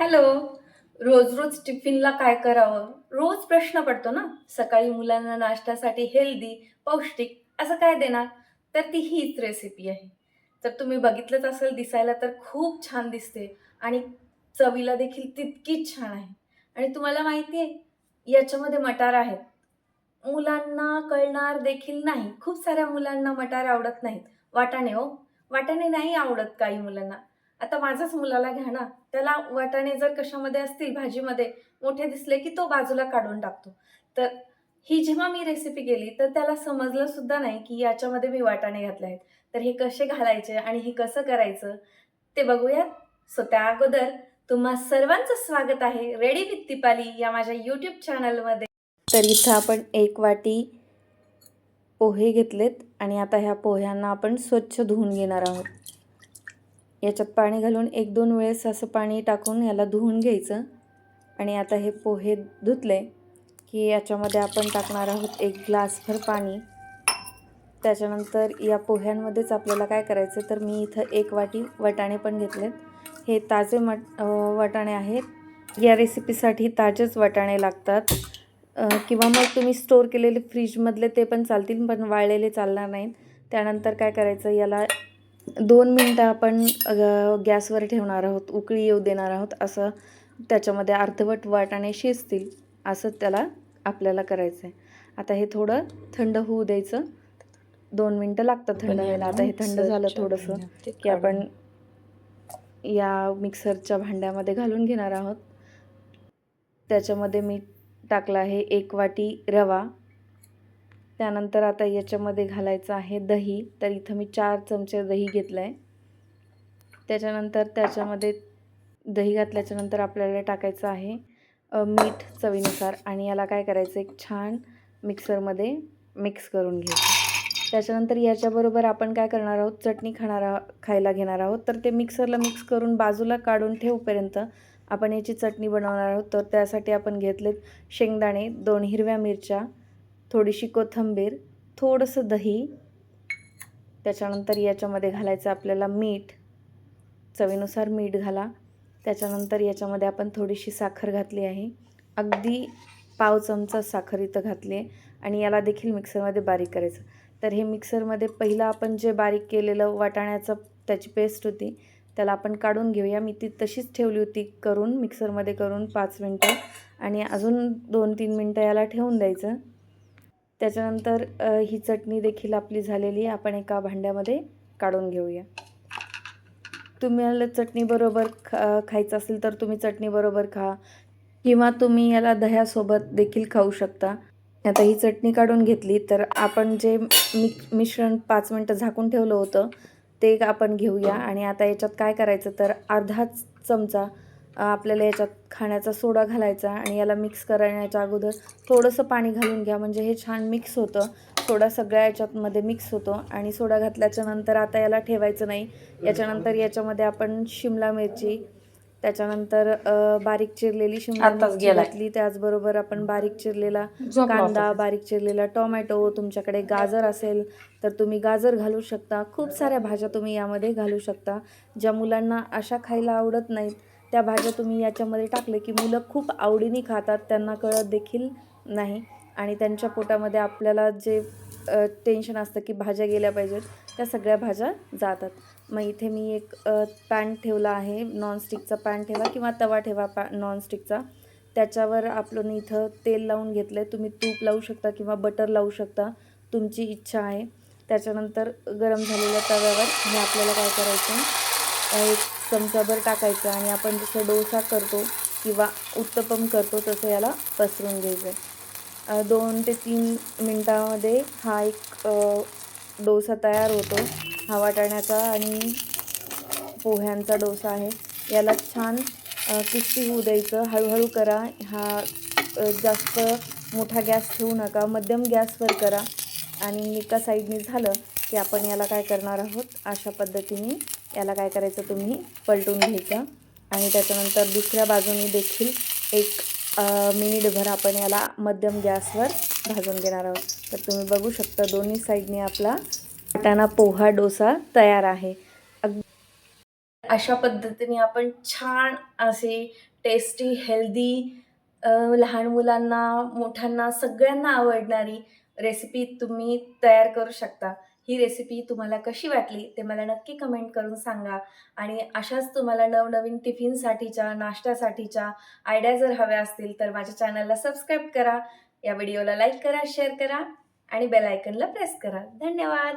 Hello. रोज रोज टिफिनला काय करावं? रोज प्रश्न पडतो ना. सकाळी मुलांना नाश्त्यासाठी हेल्दी, पौष्टिक असं काय देणार? तर ती हीच रेसिपी आहे. तर तुम्ही बघितलंच असेल, दिसायला तर खूप छान दिसते आणि चवीला देखील तितकीच छान आहे. आणि तुम्हाला माहिती आहे, याच्यामध्ये मटार आहेत. मुलांना कळणार देखील नाही. खूप साऱ्या मुलांना मटार आवडत नाहीत. वाटाणे हो, वाटाणे नाही आवडत काही मुलांना. आता माझ्याच मुलाला घ्या ना, त्याला वाटाणे जर कशामध्ये असतील भाजीमध्ये मोठे दिसले, की तो बाजूला काढून टाकतो. तर ही जेव्हा मी रेसिपी केली, तर त्याला समजलं सुद्धा नाही, की याच्यामध्ये मी वाटाणे घातले आहेत. तर हे कसे घालायचे आणि हे कसं करायचं ते बघूयात. सो त्या अगोदर तुम्हा सर्वांचं स्वागत आहे रेडी विथ दीपाली या माझ्या YouTube चॅनलमध्ये. तर इथं आपण 1 वाटी पोहे घेतलेत आणि आता ह्या पोह्यांना आपण स्वच्छ धुवून घेणार आहोत. याच्यात पाणी घालून 1-2 वेळेस असं पाणी टाकून याला धुवून घ्यायचं. आणि आता हे पोहे धुतले की याच्यामध्ये आपण टाकणार आहोत 1 ग्लासभर पाणी. त्याच्यानंतर या पोह्यांमध्येच आपल्याला काय करायचं, तर मी इथं 1 वाटी वाटाणे पण घेतलेत. हे ताजे वाटाणे आहेत. या रेसिपीसाठी ताजेच वाटाणे लागतात. किंवा मग तुम्ही स्टोअर केलेले फ्रीजमधले ते पण चालतील, पण वाळलेले चालणार नाहीत. त्यानंतर काय करायचं, याला 2 मिनटं आपण गॅसवर ठेवणार आहोत, उकळी येऊ देणार आहोत. असं त्याच्यामध्ये अर्धवट वाटाणे शिजतील असं त्याला आपल्याला करायचं आहे. आता हे थोडं थंड होऊ द्यायचं. 2 मिनटं लागतात थंड व्हायला. आता हे थंड झालं थोडंसं की आपण या मिक्सरच्या भांड्यामध्ये घालून घेणार आहोत. त्याच्यामध्ये मी टाकला आहे 1 वाटी रवा. त्यानंतर आता याच्यामध्ये घालायचं आहे दही. तर इथं मी 4 चमचे दही घेतलं आहे. त्याच्यानंतर त्याच्यामध्ये दही घातल्याच्यानंतर आपल्याला टाकायचं आहे मीठ चवीनुसार आणि याला काय करायचं, एक छान मिक्सरमध्ये मिक्स करून घ्यायचं. त्याच्यानंतर याच्याबरोबर आपण काय करणार आहोत, चटणी खायला घेणार आहोत. तर ते मिक्सरला मिक्स करून बाजूला काढून ठेवपर्यंत आपण याची चटणी बनवणार आहोत. तर त्यासाठी आपण घेतलेत शेंगदाणे, 2 हिरव्या मिरच्या, थोडीशी कोथिंबीर, थोडंसं दही. त्याच्यानंतर याच्यामध्ये घालायचं आपल्याला मीठ, चवीनुसार मीठ घाला. त्याच्यानंतर याच्यामध्ये आपण थोडीशी साखर घातली आहे. अगदी पाव चमचा साखर इथं घातली आहे आणि याला देखील मिक्सरमध्ये बारीक करायचं. तर हे मिक्सरमध्ये पहिलं आपण जे बारीक केलेलं वाटाण्याचं त्याची पेस्ट होती, त्याला आपण काढून घेऊया. मी ती तशीच ठेवली होती करून, मिक्सरमध्ये करून 5 मिनटं आणि अजून 2-3 मिनटं याला ठेवून द्यायचं. त्याच्यानंतर ही चटणी देखील आपली झालेली आपण एका भांड्यामध्ये काढून घेऊया. तुम्हाला चटणीबरोबर खायचं असेल तर तुम्ही चटणीबरोबर खा किंवा तुम्ही याला दह्यासोबत देखील खाऊ शकता. आता ही चटणी काढून घेतली तर आपण जे मिश्रण 5 मिनटं झाकून ठेवलं होतं ते आपण घेऊया. आणि आता याच्यात काय करायचं, तर अर्धा चमचा आपल्याला याच्यात खाण्याचा सोडा घालायचा आणि याला मिक्स करण्याच्या अगोदर थोडंसं पाणी घालून घ्या, म्हणजे हे छान मिक्स होतं. सोडा सगळ्या याच्यामध्ये मिक्स होतो आणि सोडा घातल्याच्या नंतर आता याला ठेवायचं नाही. याच्यानंतर याच्यामध्ये आपण शिमला मिरची, त्याच्यानंतर बारीक चिरलेली शिमला मिरची घातली. त्याचबरोबर आपण बारीक चिरलेला कांदा, बारीक चिरलेला टोमॅटो, तुमच्याकडे गाजर असेल तर तुम्ही गाजर घालू शकता. खूप साऱ्या भाज्या तुम्ही यामध्ये घालू शकता. ज्या मुलांना अशा खायला आवडत नाहीत त्या भाज्या तुम्ही याच्यामध्ये टाकले की मुलं खूप आवडीने खातात, त्यांना कळत देखील नाही आणि त्यांच्या पोटामध्ये आपल्याला जे टेन्शन असतं की भाज्या गेल्या पाहिजेत, त्या सगळ्या भाज्या जातात. मग इथे मी एक पॅन ठेवला आहे, नॉनस्टिकचा पॅन ठेवा किंवा तवा ठेवा नॉनस्टिकचा. त्याच्यावर आपण इथं तेल लावून घेतलं आहे. तुम्ही तूप लावू शकता किंवा बटर लावू शकता, तुमची इच्छा आहे. त्याच्यानंतर गरम झालेल्या तव्यावर हे आपल्याला काय करायचं, एक चमचाभर टाकायचं आणि आपण जसं डोसा करतो किंवा उत्तपम करतो तसं याला पसरून घ्यायचं आहे. 2 ते 3 मिनटामध्ये हा एक डोसा तयार होतो. हा वाटाण्याचा आणि पोह्यांचा डोसा आहे. याला छान क्रिस्पी होऊ द्यायचं, हळूहळू करा. हा जास्त मोठा गॅस ठेवू नका, मध्यम गॅसवर करा. आणि एका साईडने झालं की आपण याला काय करणार आहोत, अशा पद्धतीने याला काय करायचं, तुम्ही पलटून घ्यायचं आणि त्याच्यानंतर दुसऱ्या बाजूने देखील 1 मिनिटभर आपण याला मध्यम गॅसवर भाजून घेणार आहोत. तर तुम्ही बघू शकता दोन्ही साईडने आपला वाटाणा पोहा डोसा तयार आहे. अशा पद्धतीने आपण छान असे टेस्टी, हेल्दी लहान मुलांना, मोठ्यांना सगळ्यांना आवडणारी रेसिपी तुम्ही तयार करू शकता. ही रेसिपी तुम्हाला कशी वाटली ते मला नक्की कमेंट करून सांगा आणि अशाच तुम्हाला नवनवीन टिफिनसाठीच्या, नाश्त्यासाठीच्या आयडिया जर हव्या असतील तर माझ्या चॅनलला सबस्क्राईब करा. या व्हिडिओला लाईक करा, शेअर करा आणि बेल आयकॉनला प्रेस करा. धन्यवाद.